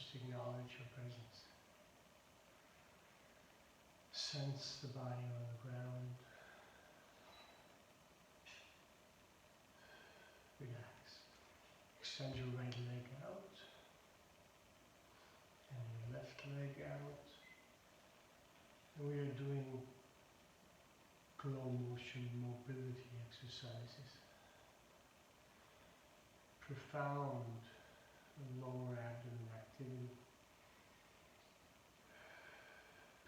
Just acknowledge your presence. Sense the body on the ground. Relax. Extend your right leg out and your left leg out. And we are doing glow motion mobility exercises. Profound lower abdomen activity.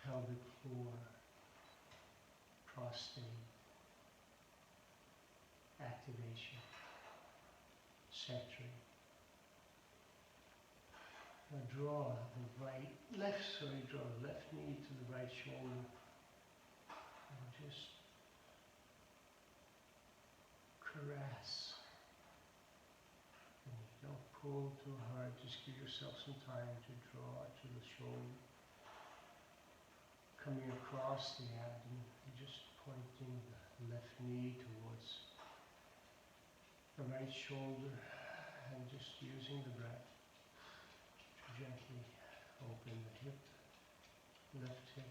Pelvic floor, prostate activation, centering. Now draw the draw the left knee to the right shoulder and just caress. And don't pull too hard, just give yourself some time to draw to the shoulder. Coming across the abdomen, just pointing the left knee towards the right shoulder and just using the breath to gently open the hip, left hip.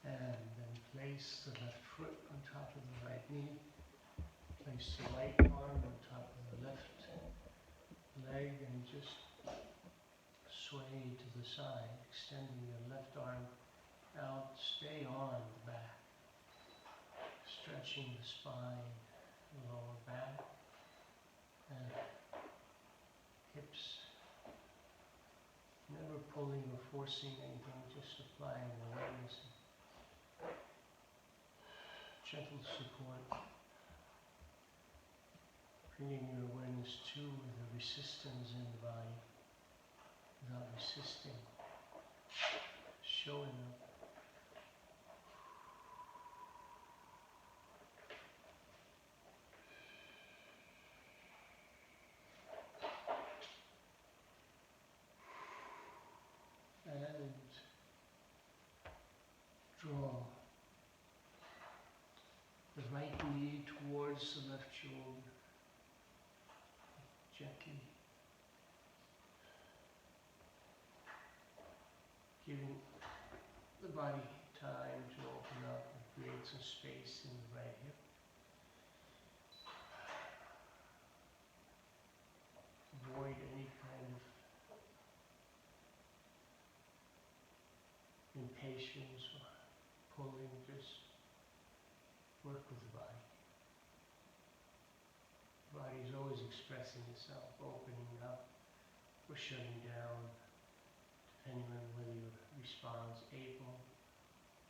And then place the left foot on top of the right knee. Place the right arm on top of the left leg and just sway to the side, extending your left arm out. Stay on the back, stretching the spine, lower back, and hips. Never pulling or forcing anything, just applying awareness. Gentle support. Bringing your awareness to the resistance in the body, without resisting, showing up. And draw the right knee towards the left shoulder. Gently giving the body time to open up and create some space in the right hip. Avoid any kind of impatience or pulling, just work with the body. The body is always expressing itself, opening up or shutting down, depending on whether your response is able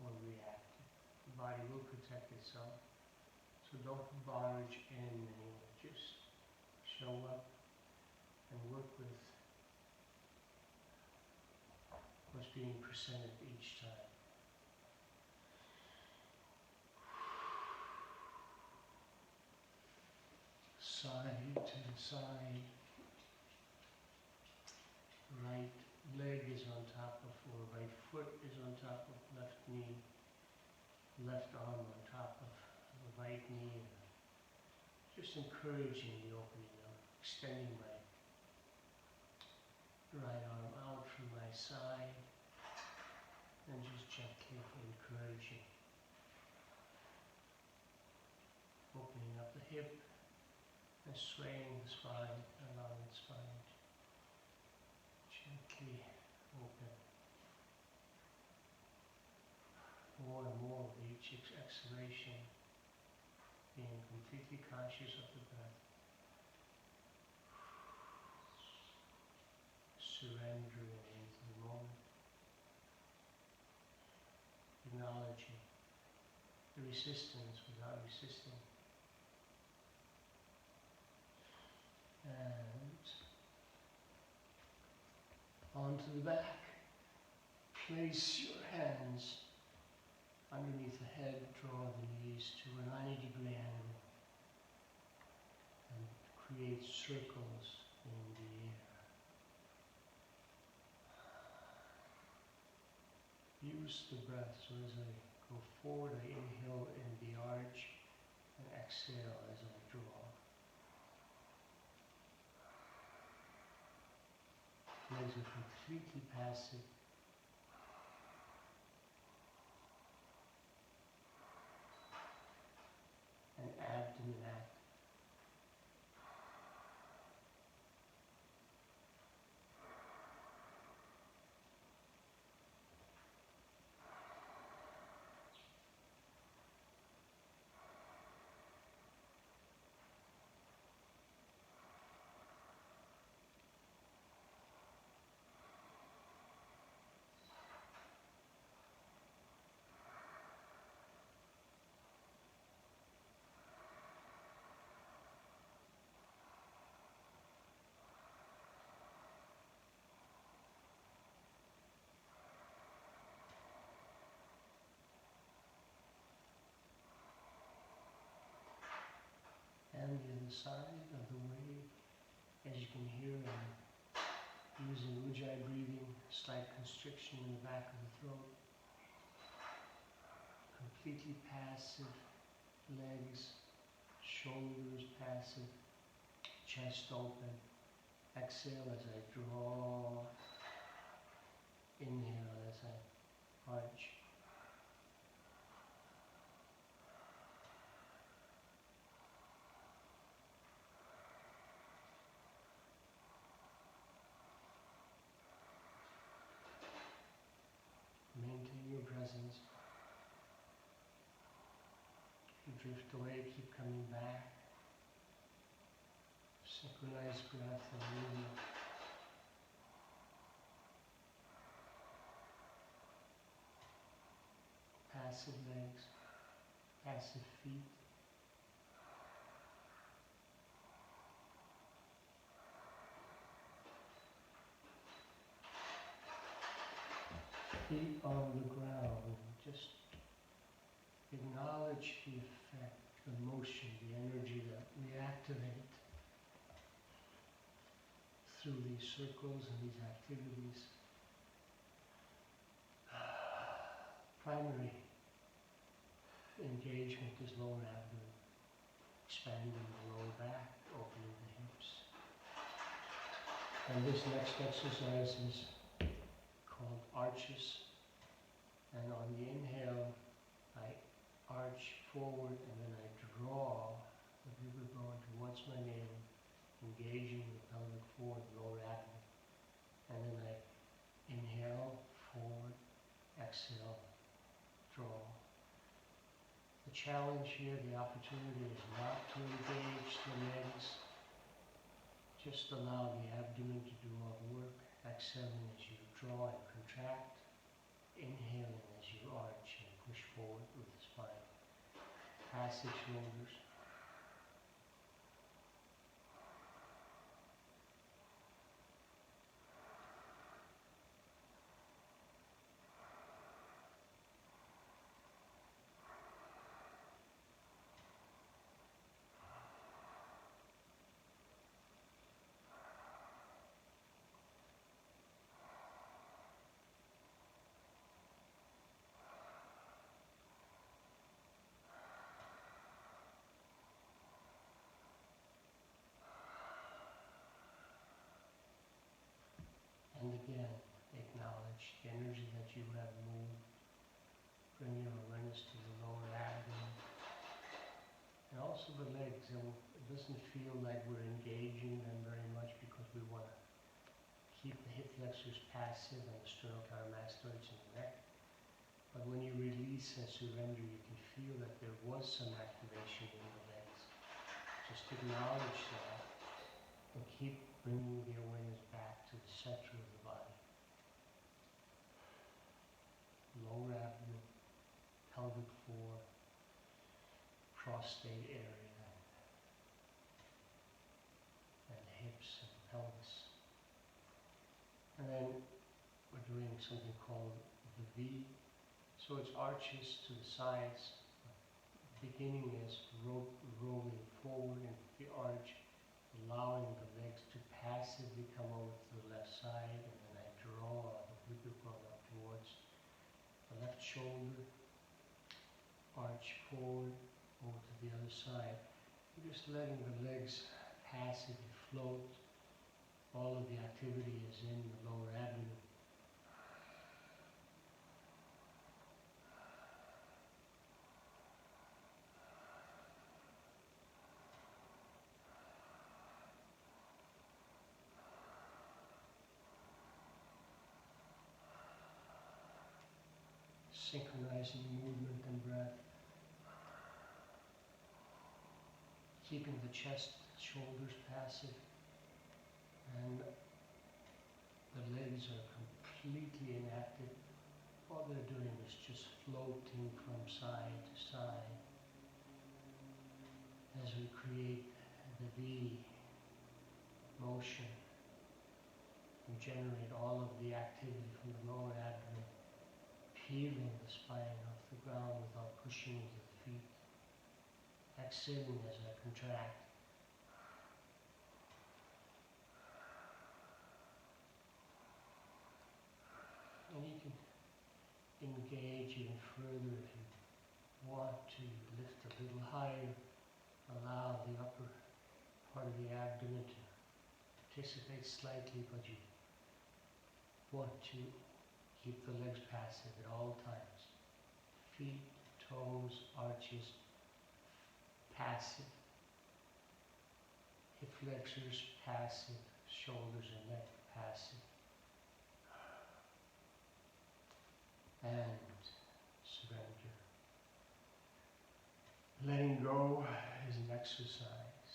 or reactive. The body will protect itself, so don't barge in anywhere. Just show up and work with what's being presented each time. Side to side. Right leg is on top of, or right foot is on top of left knee. Left arm on top of the right knee. Just encouraging the opening up, extending my right arm out from my side, and just gently encouraging. Opening up the hip and swaying the spine, allowing the spine gently open. More and more with each exhalation, being completely conscious of the breath. Surrendering into the moment. Acknowledging the resistance without resisting. And onto the back. Place your hands underneath the head, draw the knees to a 90-degree angle and create circles in the air. reduce the breath. So as I go forward, I inhale in the arch and exhale as I draw. Legs are completely passive. And abdomen active. And the other side of the wave, as you can hear, I'm using Ujjayi breathing, slight constriction in the back of the throat. Completely passive, legs, shoulders passive, chest open. Exhale as I draw. Inhale as I arch. Maintain your presence. If you drift away, keep coming back. Synchronize breath and movement. Passive legs, passive feet. Feet on the ground. Just acknowledge the effect, the motion, the energy that we activate through these circles and these activities. Primary engagement is lower abdomen, expanding the lower back, opening the hips. And this next exercise is called arches. And on the inhale, I arch forward and then I draw the bigger bone towards my navel, engaging the pelvic floor, the lower abdomen. And then I inhale, forward, exhale, draw. The challenge here, the opportunity is not to engage the legs. Just allow the abdomen to do all the work. Exhaling as you draw and contract. Inhaling as you arch and push forward with the spine. Passive shoulders. And again, acknowledge the energy that you have moved. Bring your awareness to the lower abdomen. And also the legs. And it doesn't feel like we're engaging them very much because we want to keep the hip flexors passive and the sternocleidomastoids in the neck. But when you release and surrender, you can feel that there was some activation in the legs. Just acknowledge that and keep bringing the awareness back to the center of the body. Lower abdomen, pelvic floor, prostate area, and hips and pelvis. And then we're doing something called the V. So it's arches to the sides. Beginning is rolling forward into the arch, allowing the legs to passively come over to the left side, and then I draw the bigger bone up towards the the left shoulder, arch forward, over to the other side. You're just letting the legs passively float. All of the activity is in the lower abdomen. Synchronizing movement and breath. Keeping the chest, shoulders passive, and the legs are completely inactive. All they're doing is just floating from side to side as we create the V motion and generate all of the activity from the lower abdomen, peeling the spine off the ground without pushing into the feet. Exhaling as I contract. And you can engage even further if you want to. Lift a little higher. Allow the upper part of the abdomen to participate slightly, but you want to keep the legs passive at all times. Feet, toes, arches, passive. Hip flexors, passive. Shoulders and neck, passive. And surrender. Letting go is an exercise.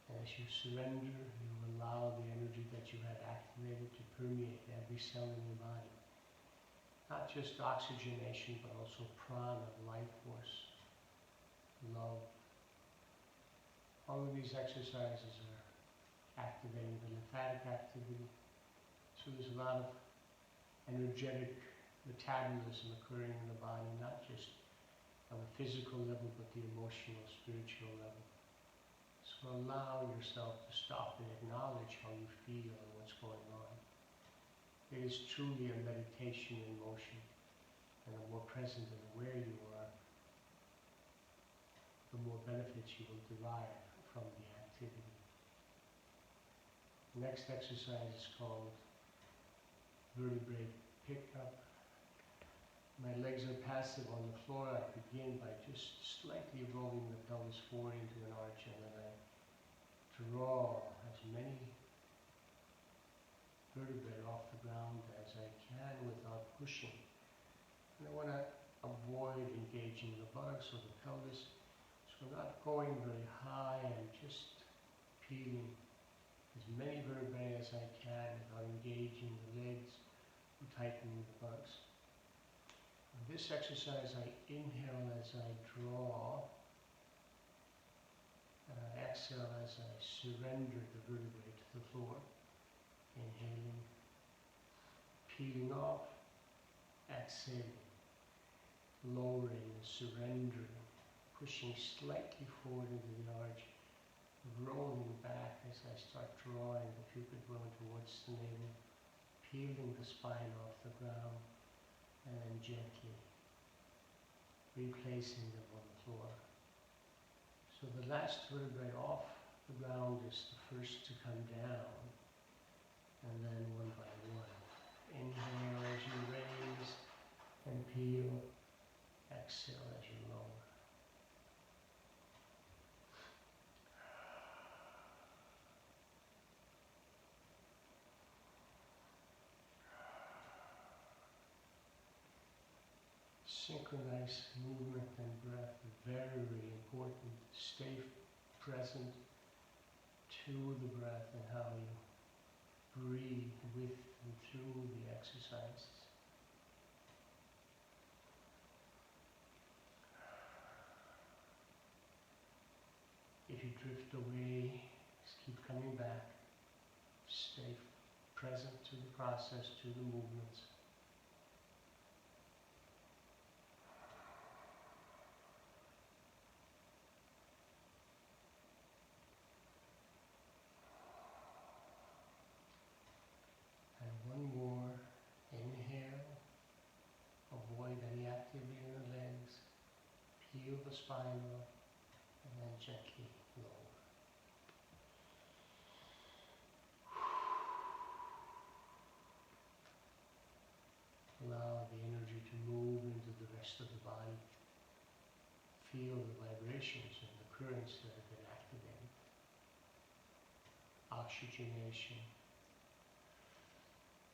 As you surrender, you allow the energy that you have activated to permeate every cell in your body. Not just oxygenation, but also prana, life force, love. All of these exercises are activating the lymphatic activity. So there's a lot of energetic metabolism occurring in the body, not just on the physical level, but the emotional, spiritual level. So allow yourself to stop and acknowledge how you feel and what's going on. It is truly a meditation in motion, and the more present and aware you are, the more benefits you will derive from the activity. The next exercise is called vertebrae pickup. My legs are passive on the floor. I begin by just slightly rolling the pelvis forward into an arch, and then I draw as many vertebrae off the ground as I can without pushing. And I want to avoid engaging the buttocks or the pelvis, so I'm not going very high. I'm just peeling as many vertebrae as I can without engaging the legs or tightening the buttocks. In this exercise, I inhale as I draw, and I exhale as I surrender the vertebrae to the floor. Inhaling, peeling off, exhaling, lowering and surrendering, pushing slightly forward into the arch, rolling back as I start drawing the pupil bone towards the navel, peeling the spine off the ground, and then gently replacing them on the floor. So the last vertebrae off the ground is the first to come down, and then one by one. Inhale as you raise and peel, exhale as you lower. Synchronize movement and breath, very, very important. Stay present to the breath and how you breathe with and through the exercises. If you drift away, just keep coming back. Stay present to the process, to the movements. And one more. Inhale the spine up, and then gently lower. Allow the energy to move into the rest of the body. Feel the vibrations and the currents that have been activated. Oxygenation,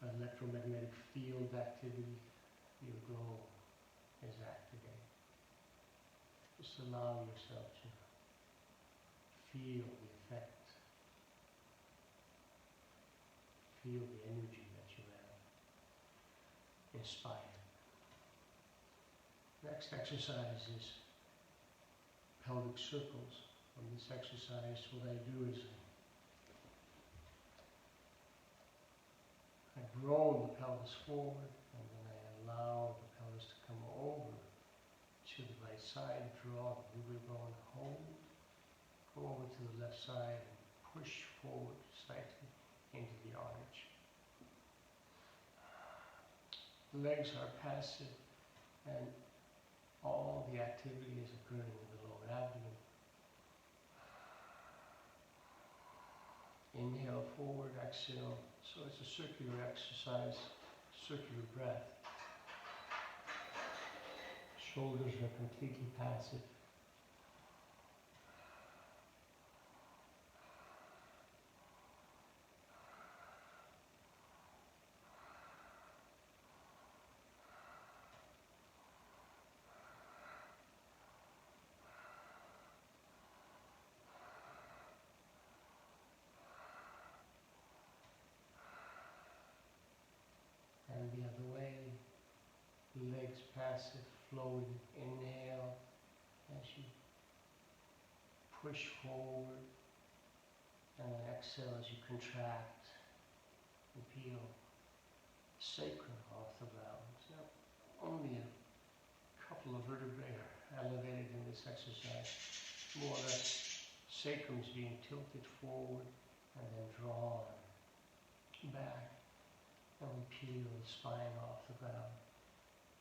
electromagnetic field activity, your glow is activated. Just allow yourself to feel the effect. Feel the energy that you have. Inspire. Next exercise is pelvic circles. On this exercise, what I do is I roll the pelvis forward, and then I allow the pelvis to come over to the right side, draw the river bone, hold, go over to the left side, and push forward slightly into the arch. The legs are passive, and all the activity is occurring in the lower abdomen. Inhale forward, exhale. So it's a circular exercise, circular breath. Shoulders are completely passive. And the other way, legs passive, flowing. Inhale as you push forward, and then exhale as you contract and peel sacrum off the ground. So only a couple of vertebrae are elevated in this exercise. More or less, sacrum's being tilted forward and then drawn back, and we peel the spine off the ground.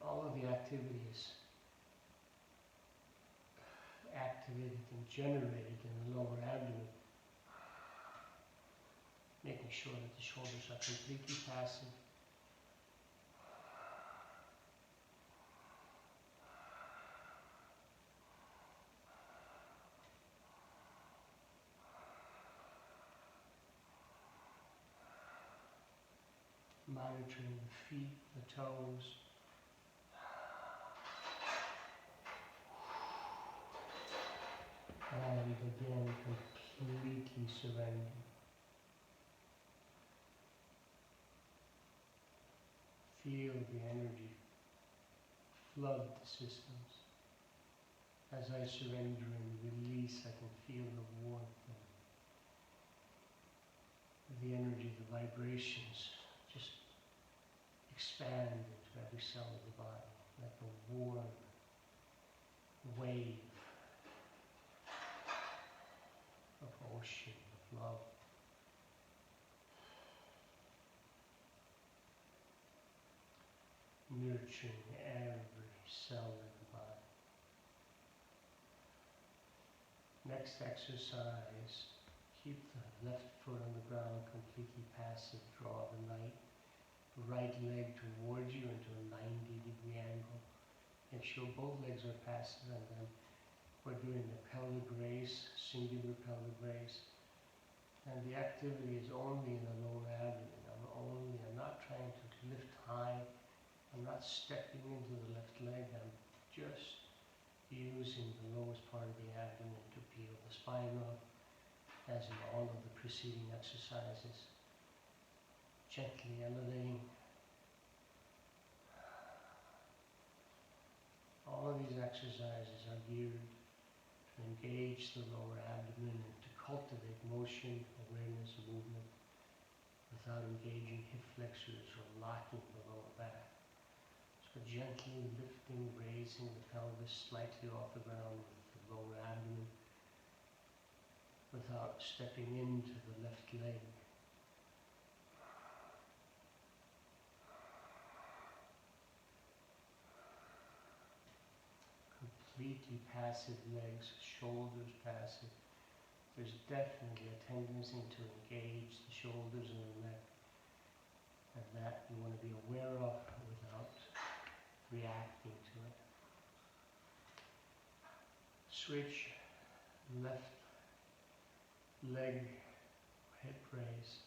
All of the activity is activated and generated in the lower abdomen, making sure that the shoulders are completely passive. Monitoring the feet, the toes. And again, completely surrender. Feel the energy flood the systems. As I surrender and release, I can feel the warmth and the energy, the vibrations just expand into every cell of the body, like a warm wave of ocean, of love. Nurturing every cell in the body. Next exercise, keep the left foot on the ground completely passive, draw the right leg towards you into a 90-degree angle. Make sure both legs are passive, and then we're doing the pelvic raise, singular pelvic raise. And the activity is only in the lower abdomen. I'm not trying to lift high. I'm not stepping into the left leg. I'm just using the lowest part of the abdomen to peel the spine up, as in all of the preceding exercises. Gently elevating. All of these exercises are geared to engage the lower abdomen and to cultivate motion, awareness, movement, without engaging hip flexors or locking the lower back. So gently lifting, raising the pelvis slightly off the ground with the lower abdomen, without stepping into the left leg. Complete completely passive legs, shoulders passive. There's definitely a tendency to engage the shoulders and the neck, and that you want to be aware of without reacting to it. Switch left leg, hip raise.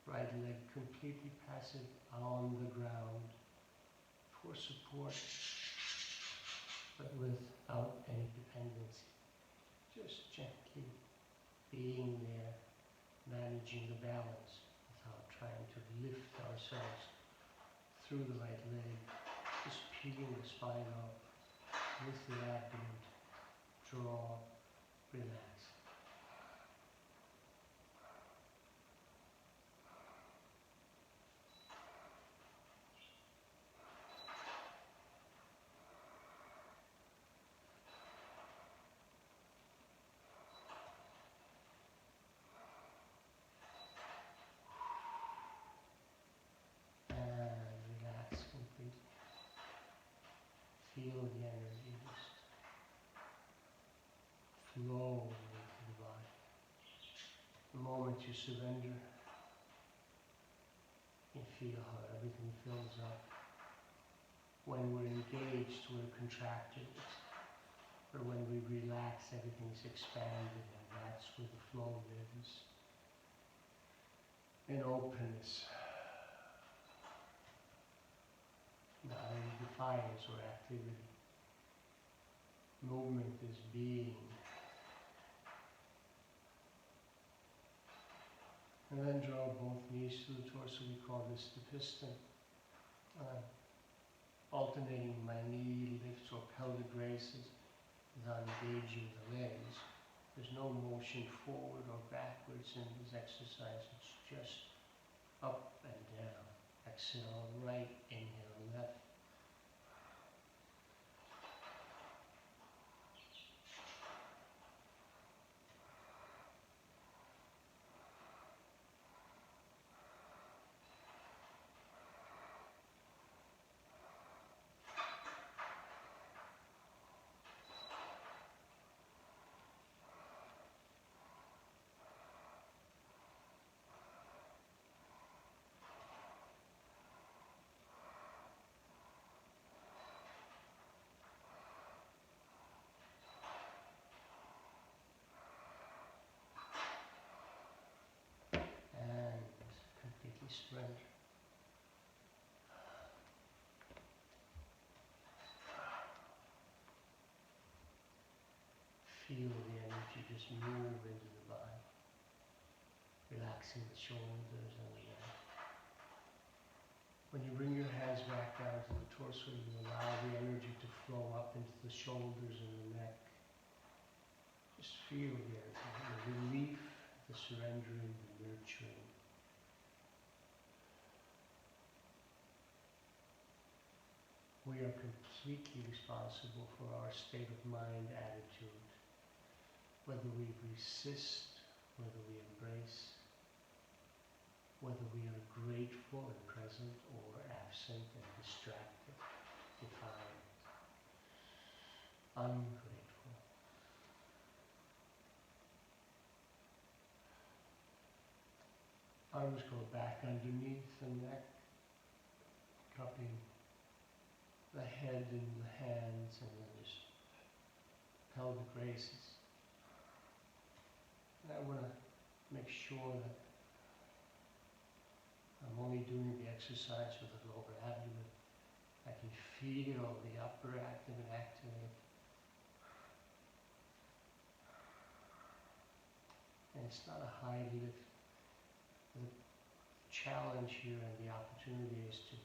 Right leg completely passive on the ground for support, but without any dependency. Just gently being there, managing the balance without trying to lift ourselves through the right leg. Just peeling the spine up with the abdomen. Draw, relax. And relax completely. Feel the energy just flow into the body. The moment you surrender, you feel how everything fills up. When we're engaged, we're contracted. But when we relax, everything's expanded, and that's where the flow lives. In openness, not in defiance or activity. Movement is being. And then draw both knees to the torso. We call this the piston. Alternating my knee lifts or pelvic raises without engaging the legs. There's no motion forward or backwards in this exercise. It's just up and down. Exhale, right, inhale, left. And completely surrender. Feel the energy just move into the body, relaxing the shoulders and the neck. When you bring your hands back down to the torso, you allow the energy to flow up into the shoulders and the neck. Just feel the relief, the surrendering, the nurturing. We are completely responsible for our state of mind attitude. Whether we resist, whether we embrace, whether we are grateful and present or absent and distracted, defiant, ungrateful. Arms go back underneath the neck, cupping the head in the hands, and then just pelvic raises. And I want to make sure that I'm only doing the exercise with the lower abdomen. I can feel the upper abdomen activate. And it's not a high lift. The challenge here and the opportunity is to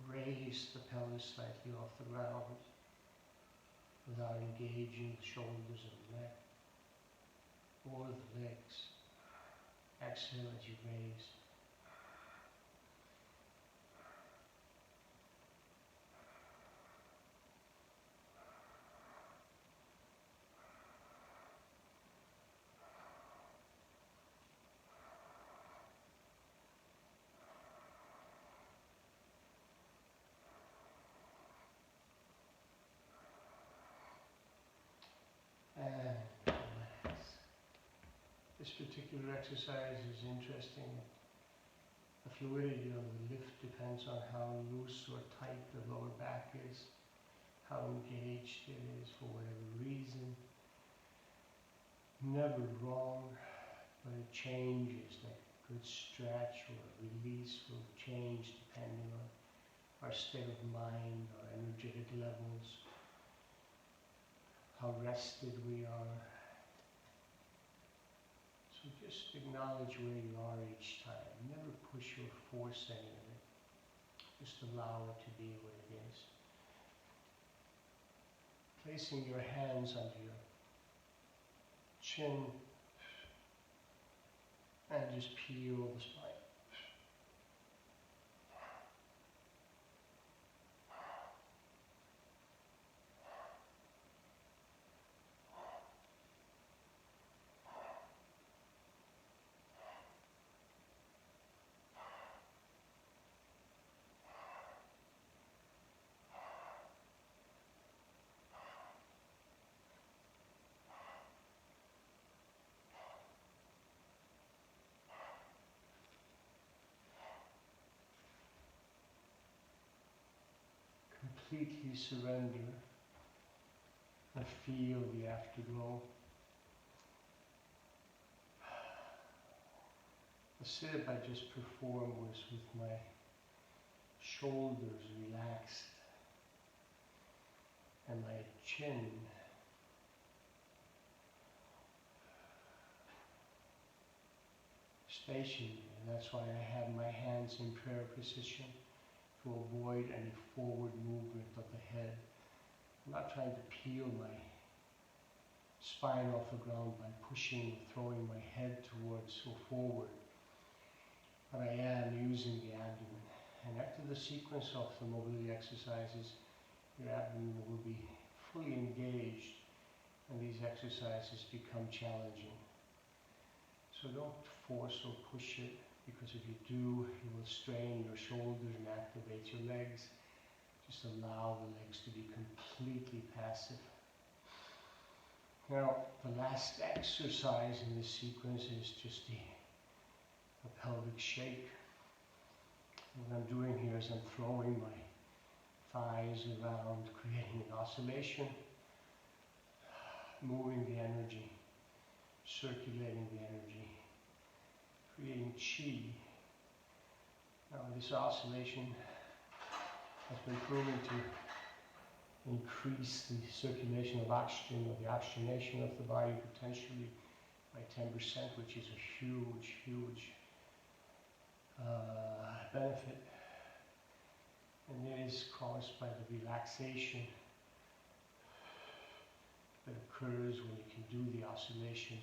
raise the pelvis slightly off the ground without engaging the shoulders and the neck or the legs. Exhale as you raise. This particular exercise is interesting. The fluidity of the lift depends on how loose or tight the lower back is, how engaged it is for whatever reason. Never wrong, but it changes. Like a good stretch or a release will change depending on our state of mind, our energetic levels, how rested we are. So just acknowledge where you are each time. Never push or force any of it. Just allow it to be what it is. Placing your hands under your chin and just peel the spine. Completely surrender and feel the afterglow. The sit I just performed was with my shoulders relaxed and my chin stationed. And that's why I have my hands in prayer position, to avoid any forward movement of the head. I'm not trying to peel my spine off the ground by pushing, throwing my head towards or forward, but I am using the abdomen. And after the sequence of the mobility exercises, your abdomen will be fully engaged and these exercises become challenging. So don't force or push it, because if you do, you will strain your shoulders and activate your legs. Just allow the legs to be completely passive. Now, the last exercise in this sequence is just a pelvic shake. What I'm doing here is I'm throwing my thighs around, creating an oscillation, moving the energy, circulating the energy, creating chi. Now, this oscillation has been proven to increase the circulation of oxygen, or the oxygenation of the body, potentially by 10%, which is a huge, huge benefit. And it is caused by the relaxation that occurs when you can do the oscillation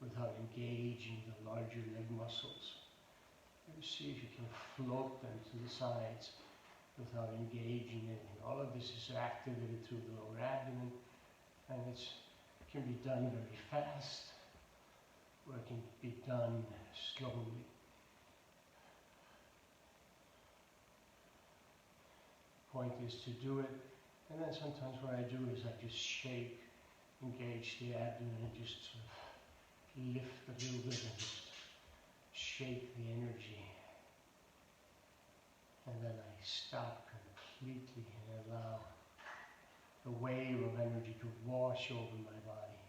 without engaging the larger leg muscles. You see if you can float them to the sides without engaging anything. All of this is activated through the lower abdomen, and it can be done very fast, or it can be done slowly. Point is to do it, and then sometimes what I do is I just shake, engage the abdomen, and just sort of lift a little bit and just shake the energy. And then I stop completely and allow the wave of energy to wash over my body.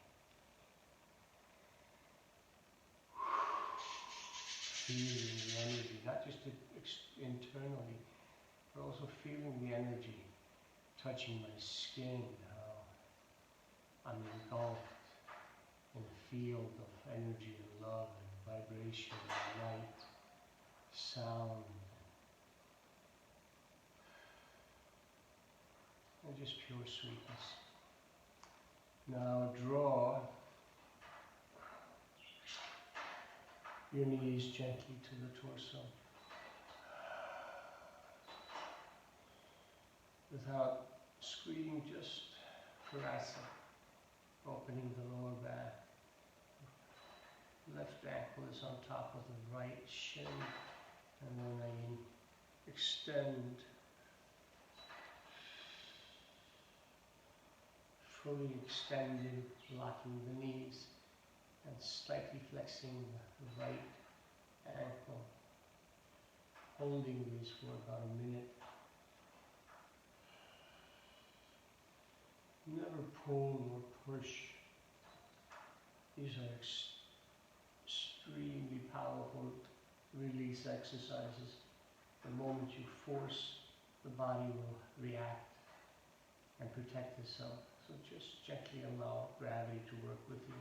Feeling the energy, not just internally, but also feeling the energy touching my skin, how I'm engulfed in a field of energy and love and vibration and light, sound, and just pure sweetness. Now draw your knees gently to the torso, without squeezing, just caressing, opening the lower back. Left ankle is on top of the right shin, and then I extend, fully extended, locking the knees, and slightly flexing the right ankle, holding this for about a minute. Never pull or push. These are extremely powerful release exercises. The moment you force, the body will react and protect itself. So just gently allow gravity to work with you.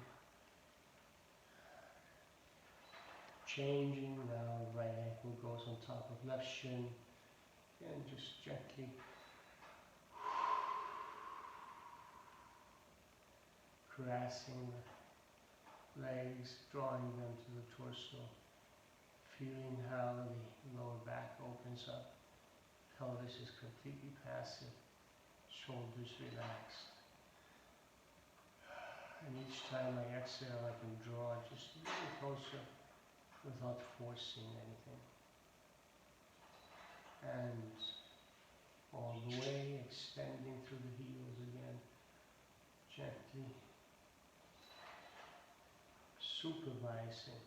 Changing, now right ankle goes on top of left shin, and just gently caressing the legs, drawing them to the torso, feeling how the lower back opens up. Pelvis is completely passive, shoulders relaxed. And each time I exhale, I can draw just a little closer without forcing anything. And all the way, extending through the heels again, gently supervising,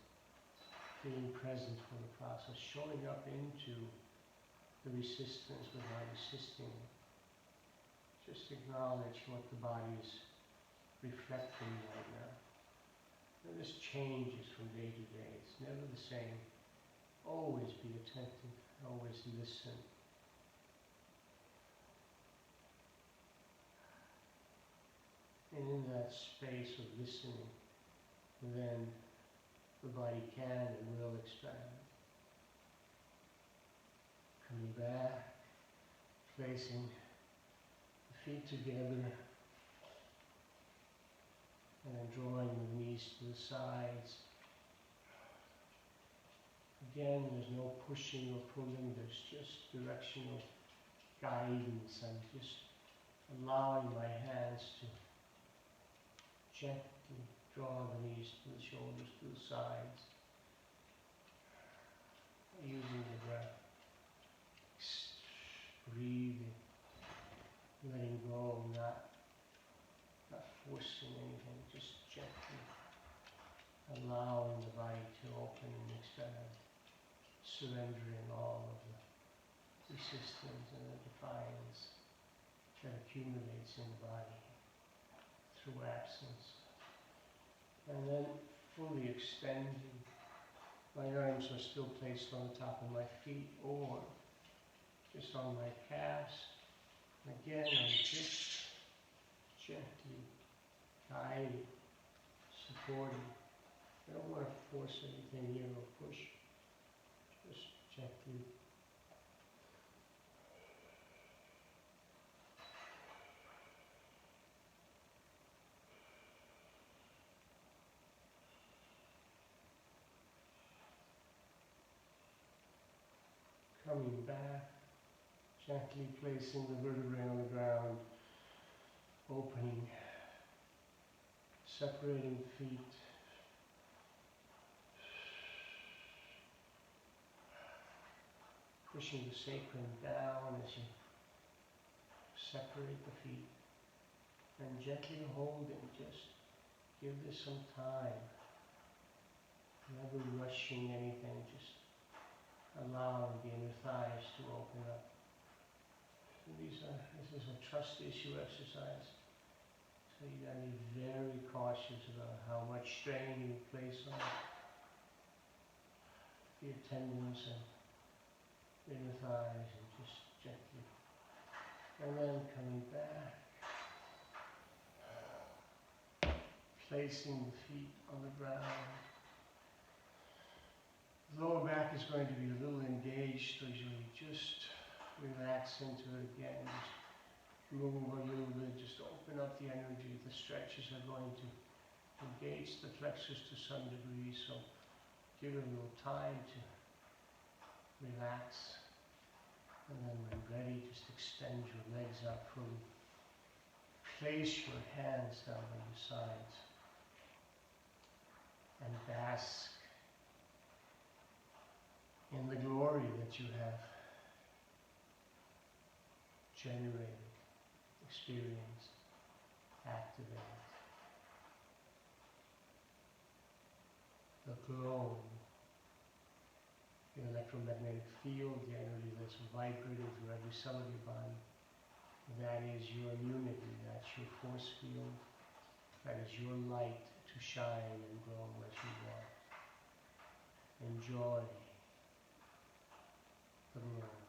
being present for the process, showing up into the resistance without resisting. Just acknowledge what the body is reflecting right now. And this changes from day to day. It's never the same. Always be attentive, always listen. And in that space of listening, then the body can and will expand. Coming back, placing the feet together, and then drawing the knees to the sides. Again, there's no pushing or pulling, there's just directional guidance. I'm just allowing my hands to gently draw the knees to the shoulders, to the sides, using the breath, breathing, letting go, not forcing anything, just gently allowing the body to open and expand, surrendering all of the resistance and the defiance that accumulates in the body through absence. And then fully extending. My arms are still placed on the top of my feet or just on my calves. Again, I'm just gently guiding, supporting. I don't want to force anything here or push. Just gently. Coming back, gently placing the vertebrae on the ground, opening, separating the feet, pushing the sacrum down as you separate the feet, and gently holding, just give this some time, never rushing anything, just allowing the inner thighs to open up. So this is a trust issue exercise, so you gotta be very cautious about how much strain you place on your tendons and inner thighs, and just gently. And then coming back, placing the feet on the ground. The lower back is going to be a little engaged, so you just relax into it again. Just move a little bit, just open up the energy. The stretches are going to engage the flexors to some degree, so give it a little time to relax. And then when ready, just extend your legs out fully. Place your hands down by your sides and bask in the glory that you have generated, experienced, activated. glow. Your electromagnetic field, the energy that's vibrating through every cell of your body. That is your immunity, that's your force field, that is your light to shine and glow as you want. Enjoy the glow.